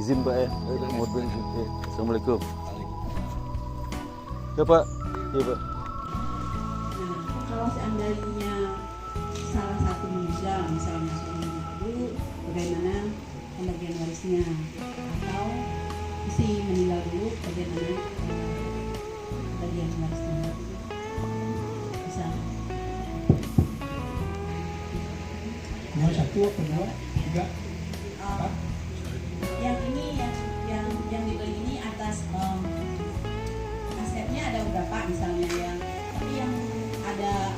izin Pak ya. Mohon izin. Assalamualaikum. Ya Pak. Ya Pak. Nah, kalau seandainya salah satu meninggal, misalnya suami ibu, bagaimana pembagian warisnya? Atau si meninggal dulu, bagaimana pembagian warisnya? Bisa. Mau satu, kedua, tiga, empat. Yang ini yang dibeli ini atas asetnya ada beberapa misalnya yang, tapi yang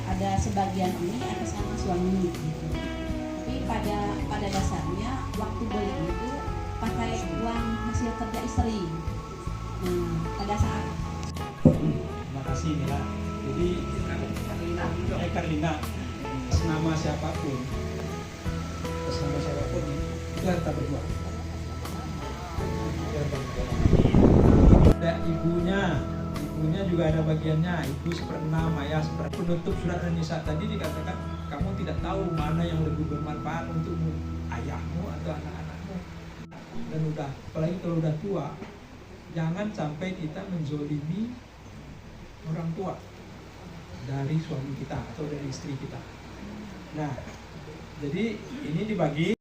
ada sebagian ini atas nama suami gitu. Tapi pada dasarnya waktu beli itu pakai uang hasil kerja istri. Nah, pada saat Terima kasih Mila. Jadi Karlina, nama siapapun, itu harta berdua. Ada ibunya juga ada bagiannya. Ibu seperenam, ayah seperenam. Penutup surat An-Nisa tadi dikatakan kamu tidak tahu mana yang lebih bermanfaat untukmu, ayahmu atau anak-anakmu. Dan udah, apalagi kalau udah tua, jangan sampai kita menzolimi orang tua dari suami kita atau dari istri kita. Nah, jadi ini dibagi.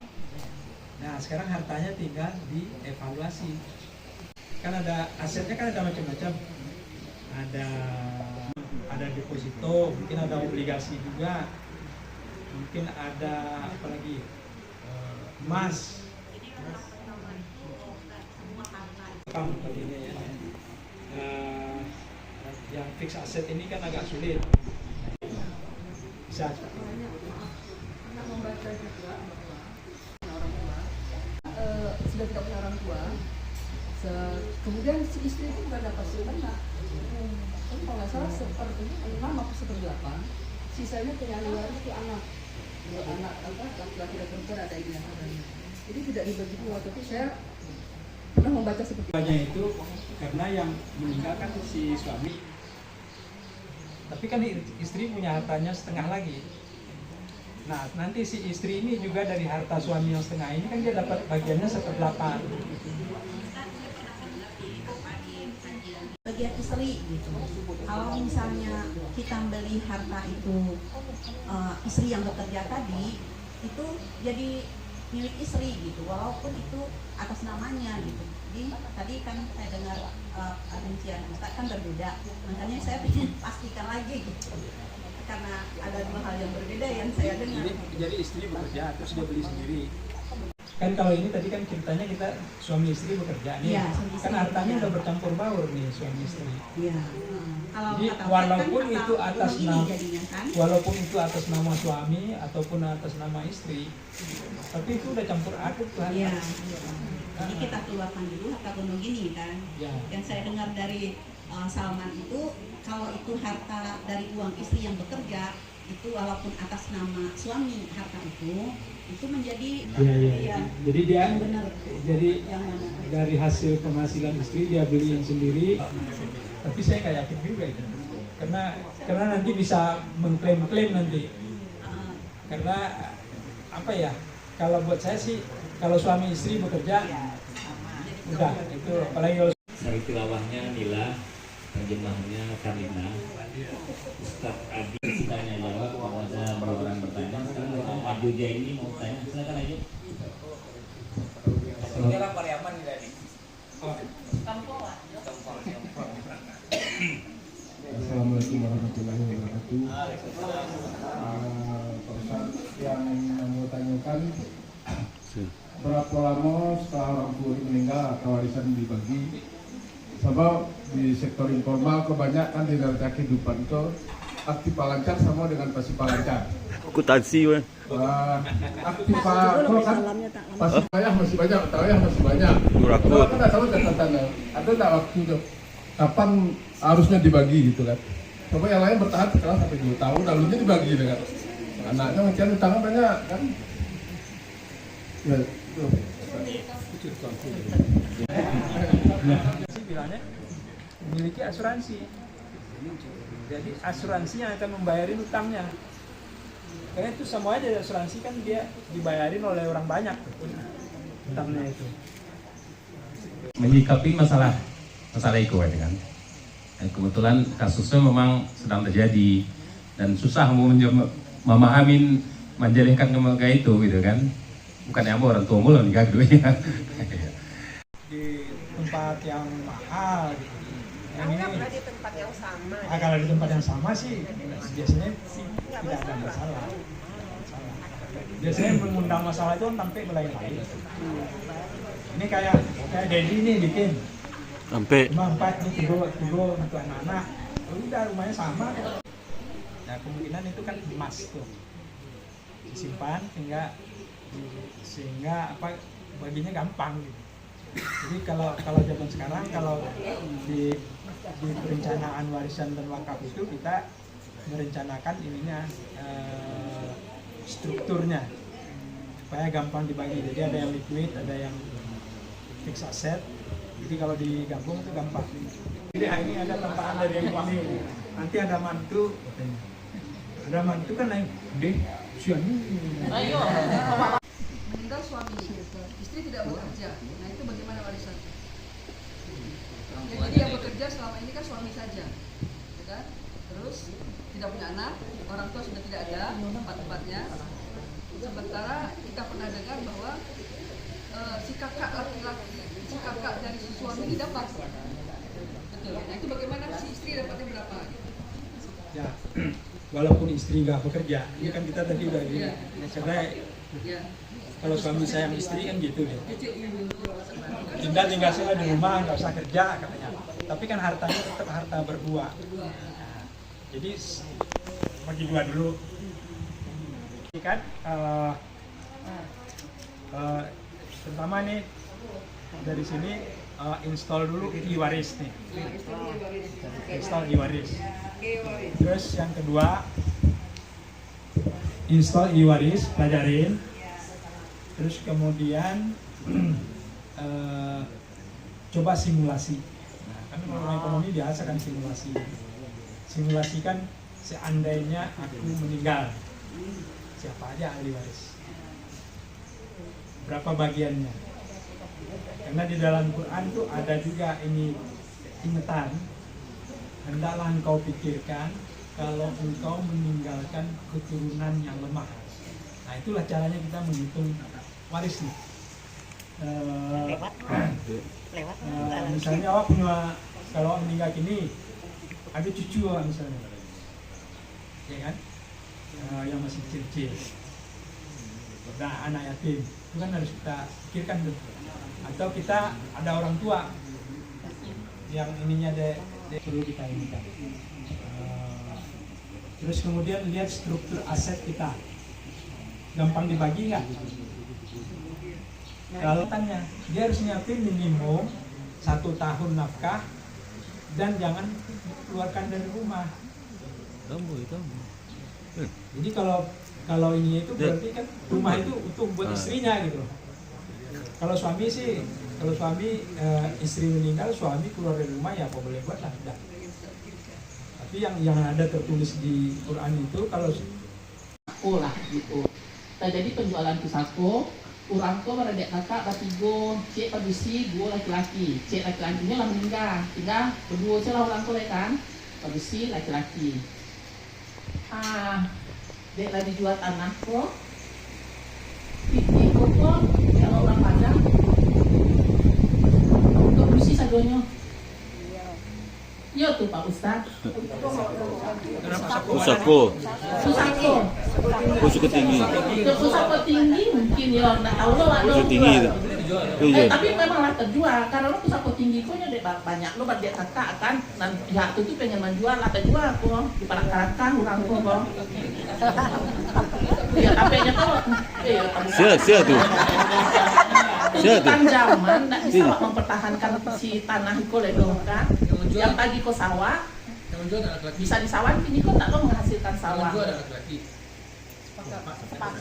Nah, sekarang hartanya tinggal dievaluasi. Kan ada asetnya, kan ada macam-macam. Ada deposito, mungkin ada obligasi juga, mungkin ada apa lagi, emas. Yang fix aset ini kan agak sulit. Bisa. Sudah tidak punya orang tua, kemudian si istri itu juga dapat sebenarnya. Kalau nggak salah seperti 6 atau 1/8, sisanya punya luar itu anak, dua anak laki-laki dan perempuan ada ini adanya. Jadi tidak dibagi dua, tapi saya pernah membaca seperti Banyak itu karena yang meninggal kan si suami, tapi kan istri punya hartanya setengah lagi. Nah, nanti si istri ini juga dari harta suami yang setengah ini kan dia dapat bagiannya 1/8. bagian istri gitu. Kalau misalnya kita beli harta itu istri yang bekerja tadi, itu jadi milik istri gitu, walaupun itu atas namanya gitu. Jadi tadi kan saya dengar rincian Ustaz kan berbeda, makanya saya ingin pastikan lagi gitu, karena ada dua hal yang berbeda yang saya dengar. Jadi istri bekerja terus dia beli sendiri. Kan kalau ini tadi kan ceritanya kita suami istri bekerja nih, Ya, kan hartanya udah bercampur baur nih suami istri. Iya. Jadi walaupun kan itu atas ini nama, jadinya kan. walaupun itu atas nama suami ataupun atas nama istri, tapi itu udah campur aduk tuh harta. Iya. Jadi kita keluarkan dulu harta gunung ini kan. Ya. Yang saya dengar dari Salman itu, kalau itu harta dari uang istri yang bekerja, itu walaupun atas nama suami harta itu menjadi Iya. Jadi dia, yang benar. jadi Yang mana? dari hasil penghasilan istri dia beliin sendiri. Tapi saya nggak yakin juga itu, karena nanti bisa mengklaim nanti. Karena apa ya? Kalau buat saya sih, kalau suami istri bekerja, udah itu apalagi kalau Sari tilawahnya Nila, terjemahnya Karina. Ustaz Adi tanya jawab, kalau ada 2 orang bertanya. Sekarang Abdul Jaini mau tanya, silakan aja. Ini orang Pariaman tidak nih? Assalamualaikum warahmatullahi wabarakatuh. Pak Ustaz, yang mau tanyakan, berapa lama setelah orang tua meninggal atau warisan dibagi? Sebab di sektor informal kebanyakan di dalam kehidupan itu aktif lancar sama dengan pasif lancar. Akuntansi weh. Aktif kalau kan pasif ayah masih banyak, ayah masih banyak. Kalau kan tahu catatannya, ada tak waktu itu kapan harusnya dibagi gitu kan? Coba yang lain bertahan sekarang sampai 2 tahun, lalunya dibagi gitu kan? Anaknya mungkin utangnya banyak kan? Ya, itu. bilangnya memiliki asuransi. Jadi asuransi yang akan membayarin utangnya. Karena itu semua aja asuransi kan dia dibayarin oleh orang banyak utangnya itu. menyikapi masalah itu kan. Dan kebetulan kasusnya memang sedang terjadi dan susah memahami menjalinkan keluarga itu gitu kan. Bukan yang orang tua mulu nikah keduanya. Di tempat yang mahal gitu. Yang ini di tempat yang sama. kalau di tempat yang sama sih biasanya sih tidak ada masalah. Biasanya mengundang masalah itu kan sampai berlain-lain. Ini kayak Dedi nih bikin Sampai rumah 4 nih, tiga untuk anak-anak. Udah rumahnya sama. Nah kemungkinan itu kan emas tuh disimpan sehingga apa baginya gampang gitu. Jadi kalau zaman sekarang kalau di perencanaan warisan dan wakaf itu kita merencanakan ininya strukturnya supaya gampang dibagi. Jadi ada yang liquid, ada yang fixed asset. Jadi kalau digabung itu gampang. Jadi ini ada tambahan dari yang ini. Nanti ada mantu kan yang gede, siapa? Meninggal suami, istri tidak bekerja. Nah itu bagaimana warisan? Jadi yang bekerja selama ini kan suami saja, ya kan? Terus tidak punya anak, orang tua sudah tidak ada tempat-tempatnya. Sementara kita pernah dengar bahwa si kakak laki-laki, si kakak dari si suami ini dapat. Betul. Nah itu bagaimana si istri dapatnya berapa? Ya, walaupun istri nggak bekerja, ini kan kita tadi udah gini. Karena kalau suami sayang istri kan gitu deh. Tinggal saja di rumah, nggak usah kerja katanya. Tapi kan hartanya tetap harta berbuah. Nah, jadi bagi dua dulu. Ini kan pertama nih dari sini install dulu e-waris nih. Install e-waris. Terus yang kedua install e-waris, pelajarin. Terus kemudian coba simulasi. Nah, kan orang ekonomi biasa kan simulasi. Simulasikan seandainya aku meninggal, siapa aja ahli waris? Berapa bagiannya? Karena di dalam Quran tuh ada juga ini ingatan. Hendaklah engkau pikirkan kalau engkau meninggalkan keturunan yang lemah. Nah itulah caranya kita menghitung waris nih. Misalnya awak punya, kalau meninggal kini ada cucu misalnya, ya kan, yang masih kecil-kecil, ada anak yatim, itu kan harus kita pikirkan tuh. Atau kita ada orang tua yang ininya perlu kita inikan. Terus kemudian lihat struktur aset kita, gampang dibagi nggak? Kalau tanya, dia harus nyiapin minimum 1 tahun nafkah dan jangan keluarkan dari rumah. Jadi kalau ini itu berarti kan rumah itu untuk buat istrinya gitu. Kalau suami sih, istri meninggal, suami keluar dari rumah ya apa boleh buat lah. Tapi yang ada tertulis di Quran itu kalau sako lah gitu. Nah, jadi penjualan sako, orang tua pada dek kakak batigo, cek pabisi, dua laki-laki. Cek laki-lakinya lah meninggal, tinggal berdua aja lah orang tua kan, pabisi laki-laki. Dek lah dijual tanah kok, pipi kok, kalau orang Padang, untuk pabisi sagonya. Iya tuh Pak Ustadz. Susako. Suku tinggi. Susako tinggi mungkin ya, nggak tahu lo ada. Suku tinggi itu. Tapi memang lah terjual karena lo susako tinggi kok nyade banyak lo pada kakak kan, dan pihak itu pengen menjual lah terjual kok di parak-parakan orang kok. Ya tapi nya tuh, Sia tuh. Tuntutan zaman nggak bisa mempertahankan si tanah itu loh kan. Yang tadi ke sawah, bisa di sawah ini kok tak lo menghasilkan sawah.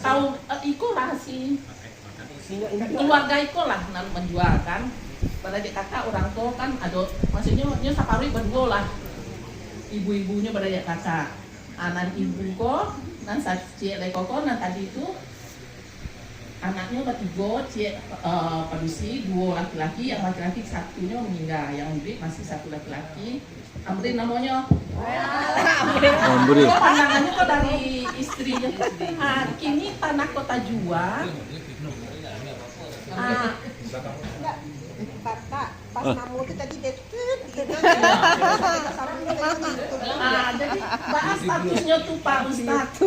Tahu iko lah si keluarga iko lah menjual kan. Pada di kakak orang tua kan ada, maksudnya sapari berdua lah. Ibu-ibunya pada di kakak, anak ibu kok, dan cek lekoko, dan tadi itu anaknya udah 3, cik padusi 2 laki-laki, yang laki-laki 1-nya meninggal, yang hidup masih 1 laki-laki. Amrin namanya. Amrin. Pandangannya kok dari istrinya. Kini tanah kota Jua. Pas namu itu tadi deket gitu. Jadi bahas statusnya tuh Pak Ustadz.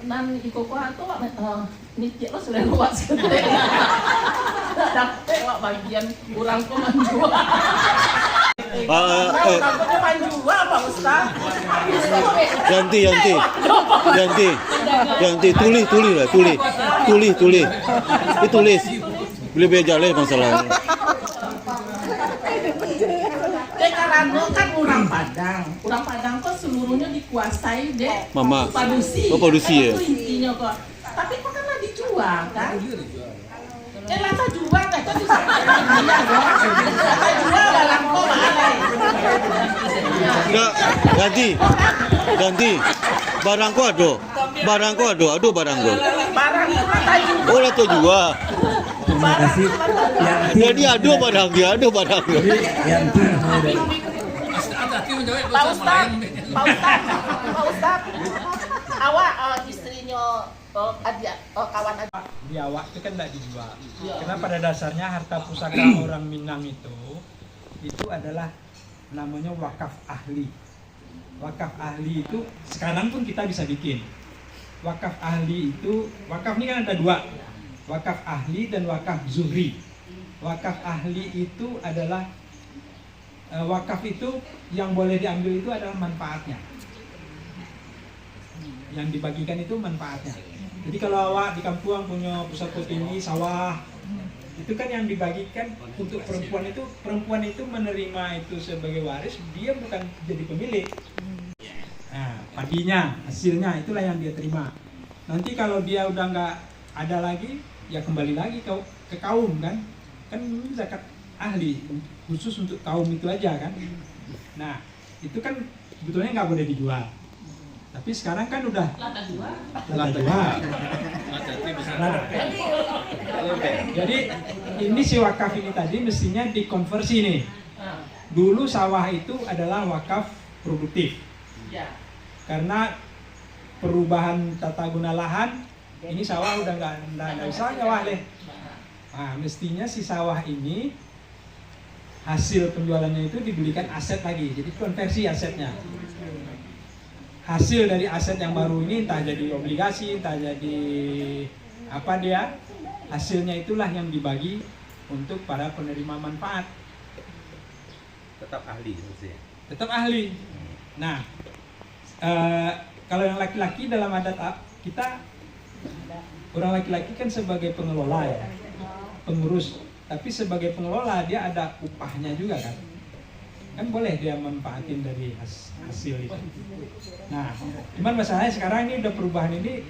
Nan ikoko atau nikit lo sudah luas sekali. Dapet wak bagian kurang pemanjua. Takutnya panjua Pak Ustadz. Yanti, tulis lah, tulis. Ditulis. Boleh belajar lah masalahnya. Karena kan orang Padang kok seluruhnya dikuasai deh Mama. Padusi. Oh, Padusi ya. Itu intinya kok. Tapi kok kan lagi jual kan? Lata jual nggak kan bisa dia dong. Lata jual dalam kok mana? Enggak, ganti. Barangku ada. Barangku. Barang itu lata jual. Oh, lata jual. Terima kasih. Jadi ada barang dia. Pak Ustadz, awak istrinya kawan aja. Di awak itu kan tidak dijual. Ya. Karena pada dasarnya harta pusaka orang Minang itu adalah namanya wakaf ahli. Wakaf ahli itu sekarang pun kita bisa bikin. Wakaf ahli itu, wakaf ini kan ada 2. Wakaf ahli dan wakaf zuhri. Wakaf ahli itu adalah wakaf itu yang boleh diambil itu adalah manfaatnya. Yang dibagikan itu manfaatnya. Jadi kalau awak di kampung punya pusat tinggi sawah, itu kan yang dibagikan untuk perempuan itu menerima itu sebagai waris, dia bukan jadi pemilik. Nah, padinya, hasilnya itulah yang dia terima. Nanti kalau dia udah nggak ada lagi, ya kembali lagi ke kaum kan ini zakat ahli khusus untuk kaum itu aja kan. Nah itu kan sebetulnya nggak boleh dijual, tapi sekarang kan udah lata jual. Jadi ini si wakaf ini tadi mestinya dikonversi nih. Dulu sawah itu adalah wakaf produktif, karena perubahan tata guna lahan. Ini sawah udah nggak bisa nyawah deh. Nah, mestinya si sawah ini hasil penjualannya itu dibelikan aset lagi, jadi konversi asetnya. Hasil dari aset yang baru ini entah jadi obligasi, entah jadi apa dia, hasilnya itulah yang dibagi untuk para penerima manfaat. Tetap ahli maksudnya. Tetap ahli. Nah, kalau yang laki-laki dalam adat kita, orang laki-laki kan sebagai pengelola ya, pengurus. Tapi sebagai pengelola dia ada upahnya juga kan. Kan boleh dia manfaatin dari hasil itu. Nah, cuman masalahnya sekarang ini udah perubahan ini,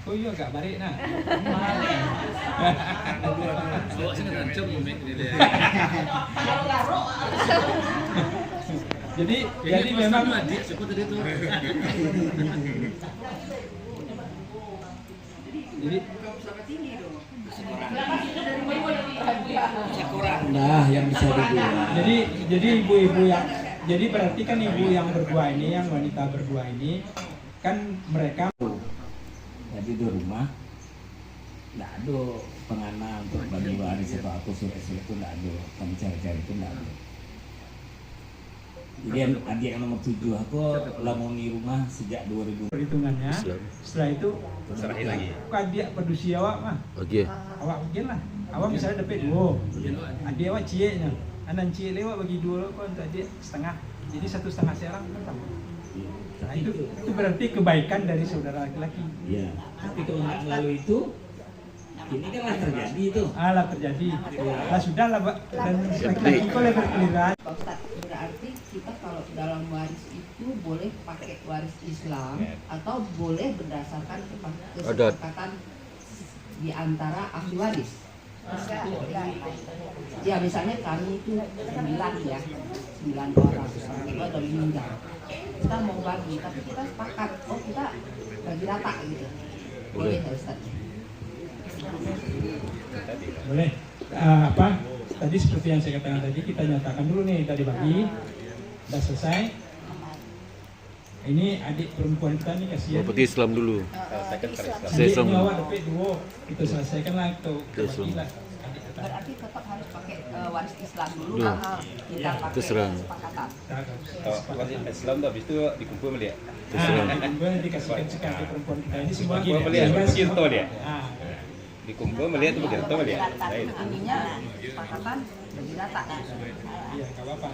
kok iya agak balik nah. Jadi memang jadi Nah, yang bisa dijual. Jadi ibu-ibu yang, jadi berarti kan ibu yang berdua ini, yang wanita berdua ini kan mereka. Jadi di rumah nggak ada pengana untuk bagi waris atau aku surat-surat itu nggak ada, kami cari-cari itu nggak ada. Jadi adik yang nomor 7 aku lamoni rumah sejak 2000. Perhitungannya setelah itu Serahin lagi. Adik pedusi awak mah. Okey. Awak bikin lah. Awak misalnya dapat 2. Adik awak cieknya. Anak ciek lewat bagi 2 kau untuk adik setengah. Jadi 1,5 serang kan sama. Nah, itu berarti kebaikan dari saudara laki-laki. Iya. Tapi kalau nggak melalui itu, ini kan lah terjadi itu. Lah terjadi. Lah sudah lah, Pak. Dan laki-laki kau lebih berkeliran. Pak Ustadz, berarti kita kalau dalam waris itu boleh pakai waris Islam atau boleh berdasarkan kesepakatan di antara ahli waris. Ya misalnya kami itu 9 ya, 9 orang, kita udah meninggal. Kita mau bagi, tapi kita sepakat, oh kita bagi rata gitu. Boleh. Boleh. Tadi seperti yang saya katakan tadi, kita nyatakan dulu nih, tadi pagi udah selesai. Ini adik perempuan kita nih kasihan. Berarti Islam dulu. Saya Adik Islam ini dulu. awak dapat dua, kita selesaikan lah itu. Bagilah. Berarti tetap harus pakai waris Islam dulu. Dulu. Kita pakai Terserah. kesepakatan. Islam tuh habis itu dikumpul melihat. Terserah. Kemudian dikasihkan sekali perempuan kita ini semua Dikumpul melihat, begitu dia. Ah, Dikumpul melihat begitu melihat. Artinya kesepakatan bagi data. iya nggak apa-apa.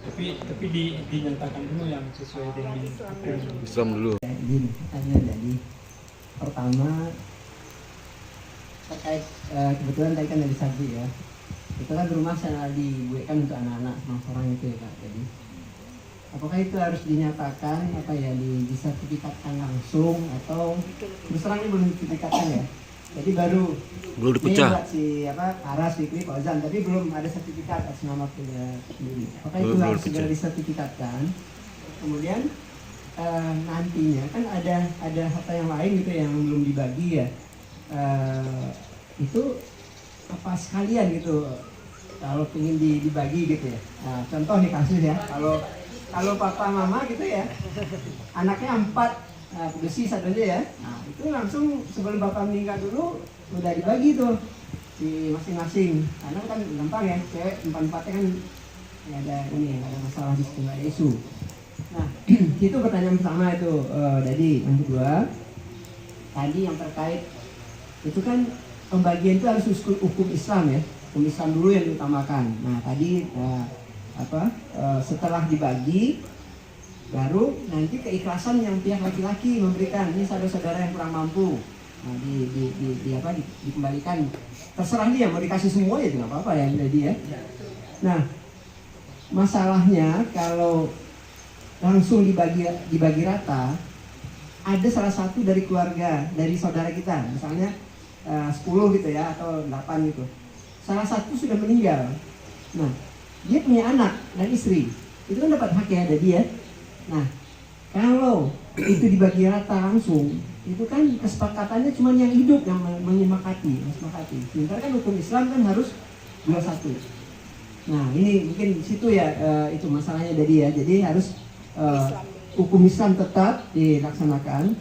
Tapi dinyatakan dulu yang sesuai dengan hukum. Islam dulu. Jadi pertanyaan jadi pertama terkait kebetulan tadi kan dari Sabi ya, itu kan rumah saya dibuatkan untuk anak-anak sama orang itu ya Kak. Jadi apakah itu harus dinyatakan disertifikatkan langsung atau terus terang ini belum disertifikatkan ya? Jadi baru Belum dipecah. ini buat si Aras, Fikri, Fauzan, tapi belum ada sertifikat atas nama punya sendiri. Apakah itu Belum harus dipecah. segera disertifikatkan? Kemudian nantinya kan ada harta yang lain gitu yang belum dibagi ya. Itu apa sekalian gitu kalau ingin dibagi gitu ya. Nah, contoh nih kasus ya, kalau papa mama gitu ya, anaknya 4 besi satu aja ya. Nah, itu langsung sebelum bapak meninggal dulu udah dibagi tuh di masing-masing. Karena kan gampang ya, cewek 4-4-nya kan nggak ada masalah di sekolah isu. Nah, itu pertanyaan pertama itu. Jadi yang kedua, tadi yang terkait itu kan pembagian itu harus hukum Islam ya, hukum Islam dulu yang diutamakan. Nah tadi setelah dibagi baru nanti keikhlasan yang pihak laki-laki memberikan. Ini saudara-saudara yang kurang mampu, nah, dikembalikan. Terserah dia mau dikasih semua ya nggak apa-apa ya jadi ya. Nah masalahnya kalau langsung dibagi rata, ada salah satu dari keluarga dari saudara kita, misalnya 10 gitu ya atau 8 gitu. Salah satu sudah meninggal. Nah dia punya anak dan istri, itu kan dapat hak ya dari dia. Nah, kalau itu dibagi rata langsung, itu kan kesepakatannya cuma yang hidup yang menyepakati. Sementara kan hukum Islam kan harus 21. Nah, ini mungkin di situ ya itu masalahnya dari ya. Jadi harus hukum Islam tetap dilaksanakan,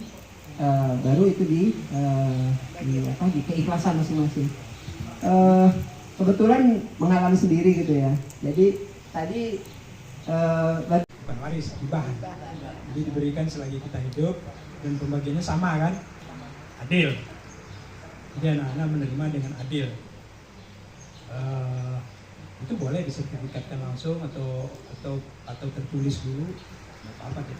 baru itu di keikhlasan masing-masing. Kebetulan mengalami sendiri gitu ya. Jadi tadi Bukan waris, hibah. Jadi diberikan selagi kita hidup dan pembagiannya sama kan, adil. Jadi anak-anak menerima dengan adil. Itu boleh disertifikatkan langsung atau tertulis dulu, nggak apa-apa deh.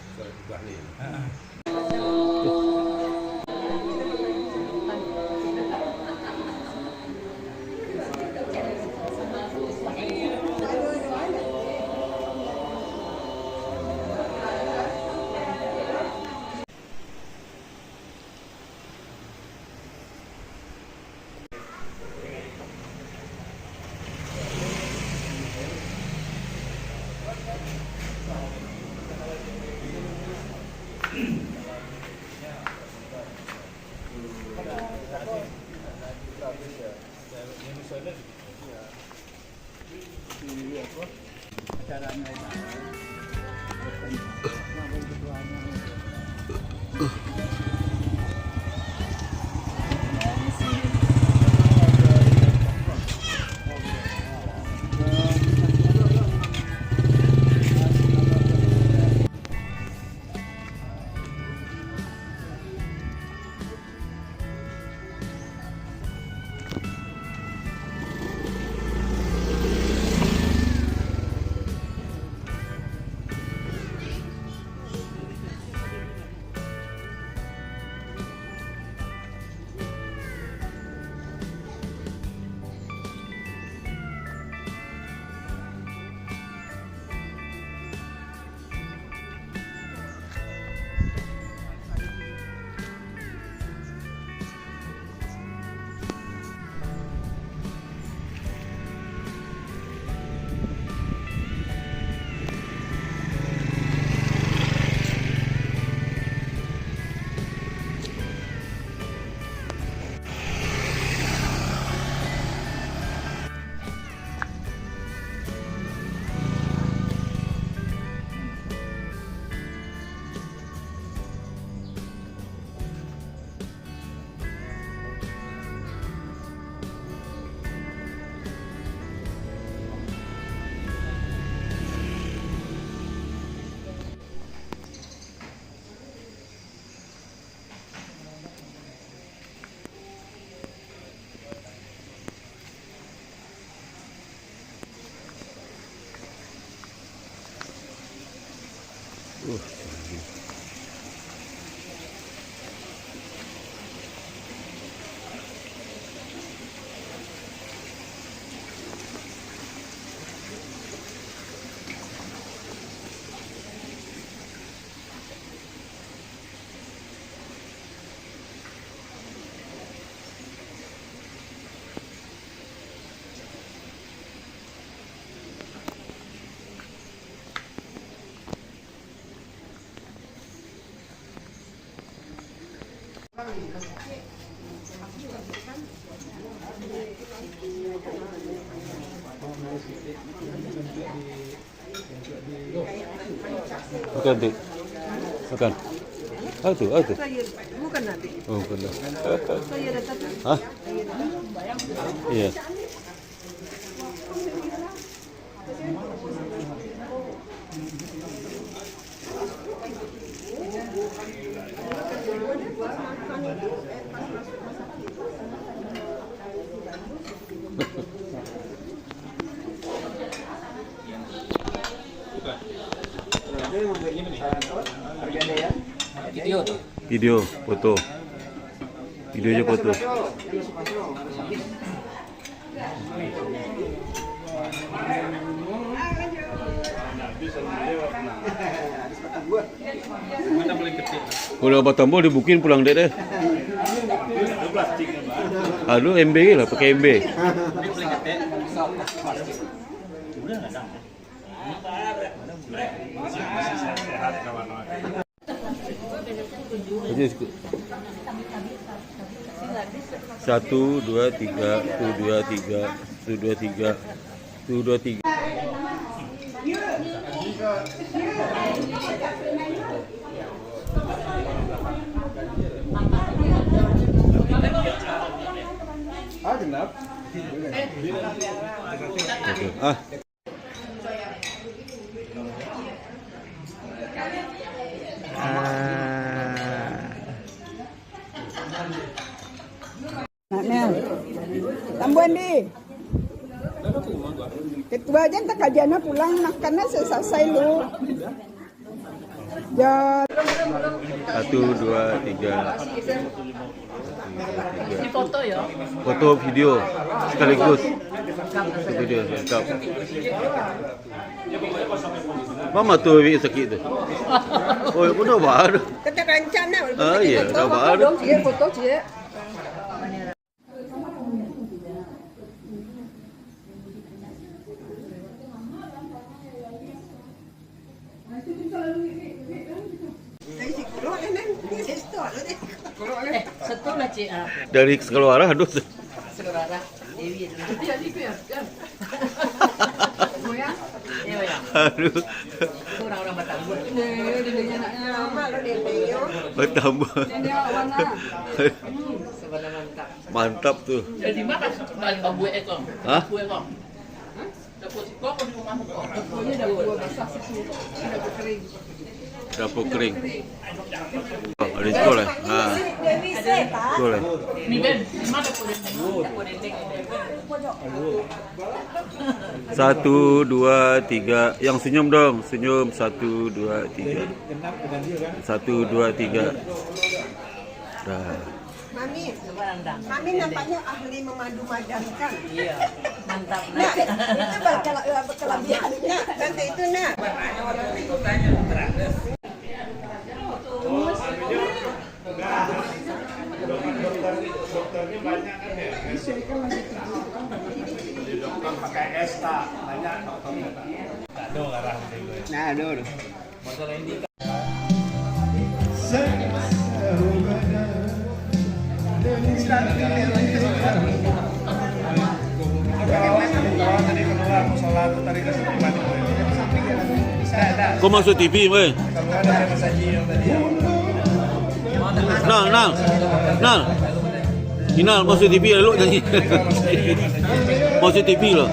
Bukan, Dik. Bukan. Ah, tu. Bukan nanti. Oh, bukan. Saya datang. Hah? Iya. Video, foto. Videonya foto. Kalau abang tambah dibukin pulang deh. Aduh, MB lah, pakai MB. Satu, dua, tiga, tuh dua, tiga, tuh dua, tiga, tuh dua, tiga. Ah, genap. Ah. Nah, tambuhan di. Ketua aja tak kajiannya pulang makannya selesai lu. Ya. 1, 2, 3. Di foto ya? Foto video sekaligus. Video lengkap. Mama tuh sakit tu. Oh, udah baru. Kita rencana. Ah, iya, udah baru. Cie foto cie. Satu lah Cik. Dari sekeluarga aduh. Seluruh Dewi itu. Dia di ya. Goyang. Iya. Aduh. Orang-orang Batambu. Lama lo dia. Bertambah. Sebenarnya mantap. Mantap tuh. Jadi makan bambu ekor. Hah? Bambu ekor. Dapur si kok di rumah kok. Dapurnya dapur basah situ. Dapur kering. Dapur kering. Oh, ada itu lah. Nah. Itu lah. Ni Ben, di mana dapur dendeng? Dapur dendeng. 1, 2, 3. Yang senyum dong. Senyum. 1, 2, 3. 1, 2, 3. Dah. Mami nampaknya ahli memadu-madankan. Iya, mantap. Nah, itu kelebihannya. Nanti itu nak. Dokternya banyak kan ya? Jadi dokter pakai esta banyak dokternya. Ada arah gue. Nah, ada. Masalah ini. Kau masuk TV, weh. Nal. Inal masuk TV lalu nyanyi. Masuk TV loh.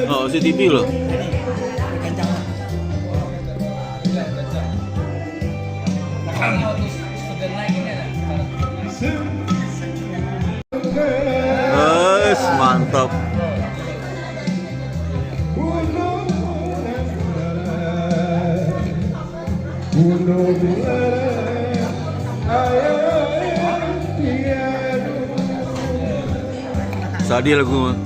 Oh, masuk TV loh. Mantap. Sedih lagu.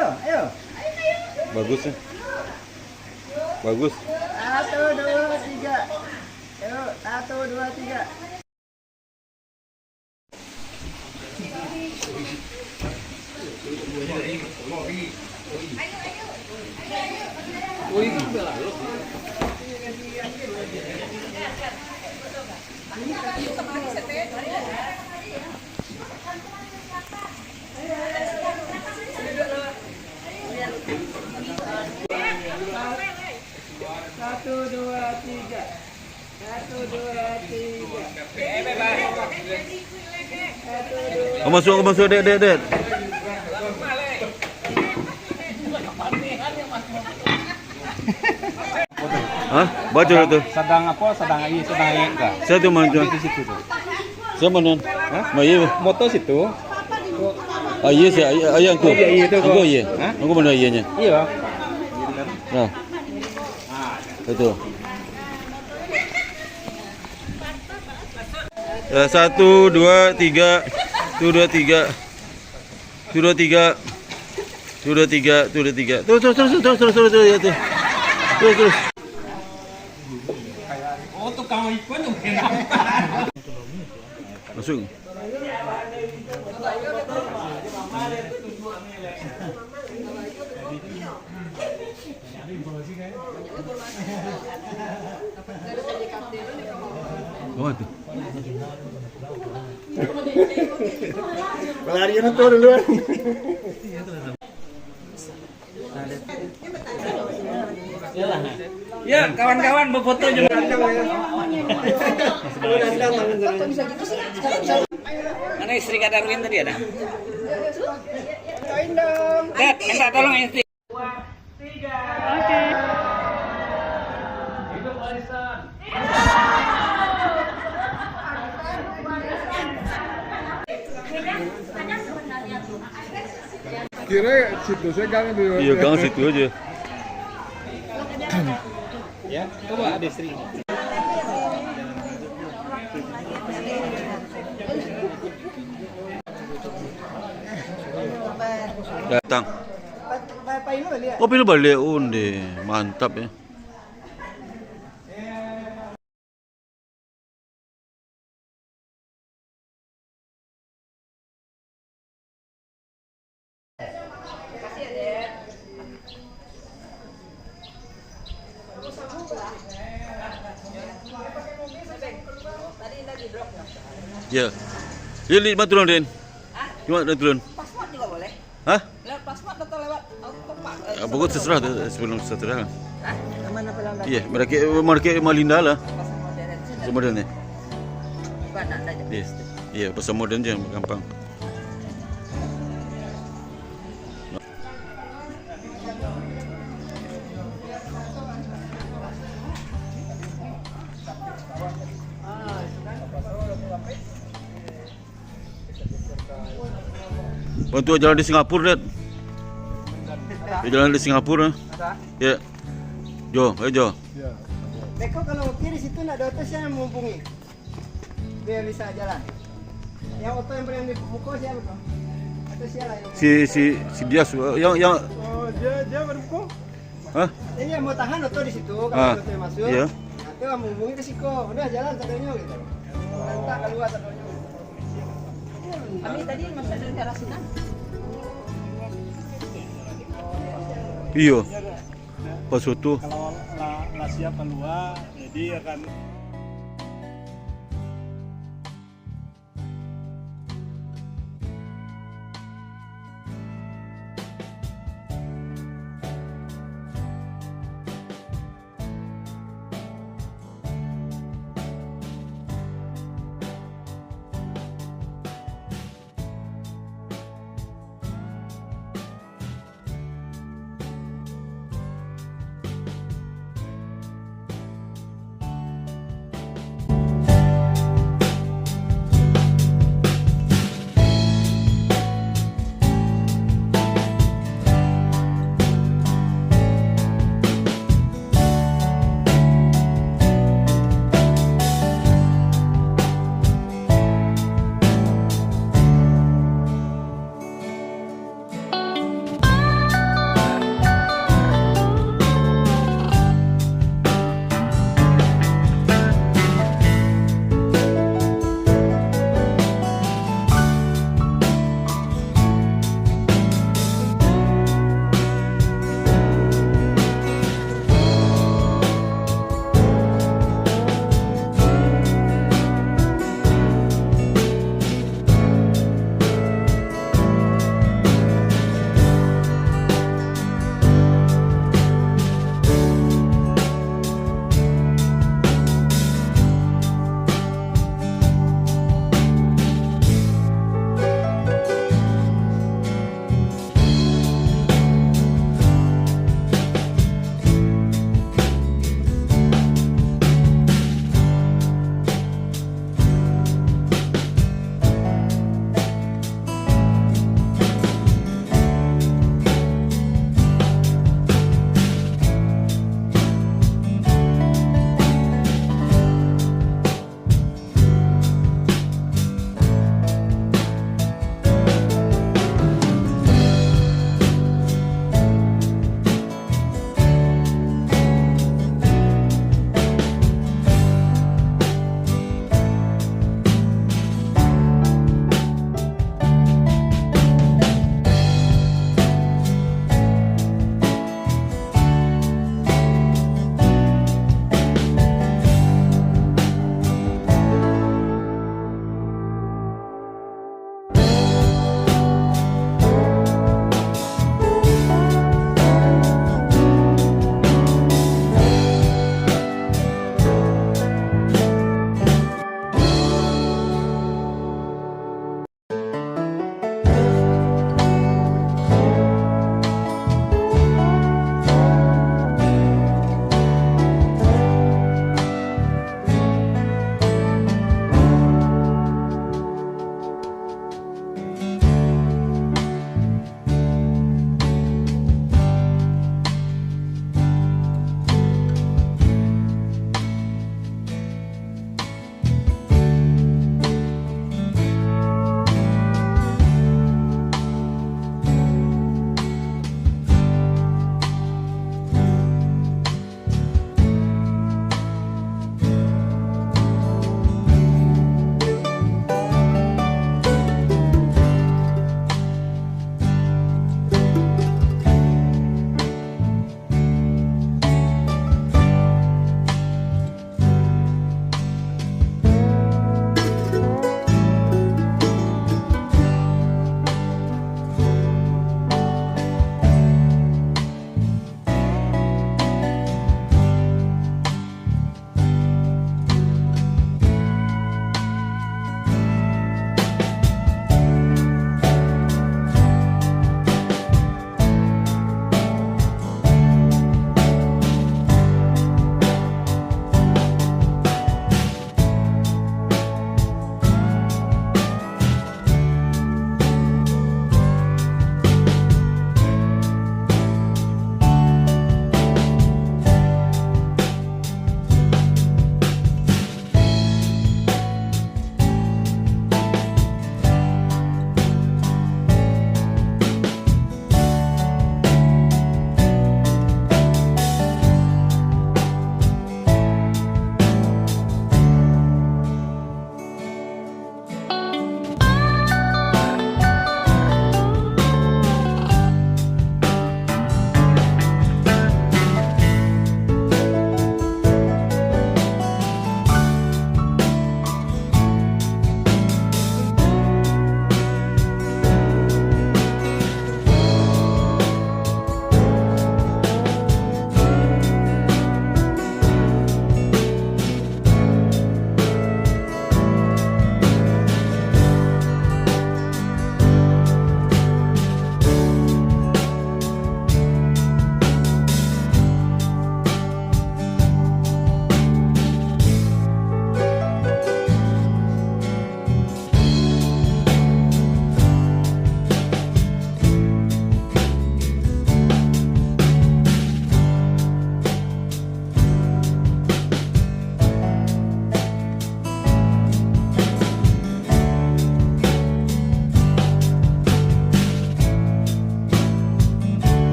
Ayo. Bagus ya. Bagus. 1, 2, 3. Ayo, 1, 2, 3. Satu, dua, tiga. Masuk, Dek. Hah? Baca itu. Sedang enggak? Saya tuh mana? Di situ tuh. Saya mana? Hah? Iya. Moto situ. Ah iya sih, ayah aku. Iya itu. Aku iya. Hah? Aku mana iyanya? Iya. Nah. Itu. Ya, 1, 2, 3. 2, 3. Terus. Oh, tukang ikut tuh Masuk. Oh, tuh. Pelarian itu duluan. Ya, kawan-kawan berfoto juga. Mana istri Kak Darwin tadi ada? Join dong. Dad, minta tolong istri. 2, 3. Oke. Hidup warisan. Kira situ saya gang dulu. Iya, gang situ aja. Ya, coba ada istri. Datang. Oh, pilih balik. Unde, mantap ya. Ya. Ya, lima turun, Den. Cuma ada turun. Paspor juga boleh. Hah? Lewat paspor atau lewat auto Pokok terserah sebelum terserah. Hah? Kemana pelan Iya, mereka Malinda lah. Modern ya. Bukan ada aja. Iya. Iya, pasal modern je gampang. Bantu jalan di Singapura, Dad. Jalan di Singapura. Ya. Jo, ayo Jo. Beko kalau kiri situ nak ada oto siapa yang menghubungi? Biar bisa jalan. Yang oto yang paling dipukul siapa kok? Atau siapa yang? Si Dias yang Oh, dia berpukul. Hah? Ini yang mau tahan oto di situ kalau oto yang masuk. Iya. Nanti yang menghubungi ke Siko. Udah jalan satunya gitu. Nanti keluar satunya. Kami tadi masuk dari arah sana. Iya. Apa soto? Kalau la siap keluar, jadi akan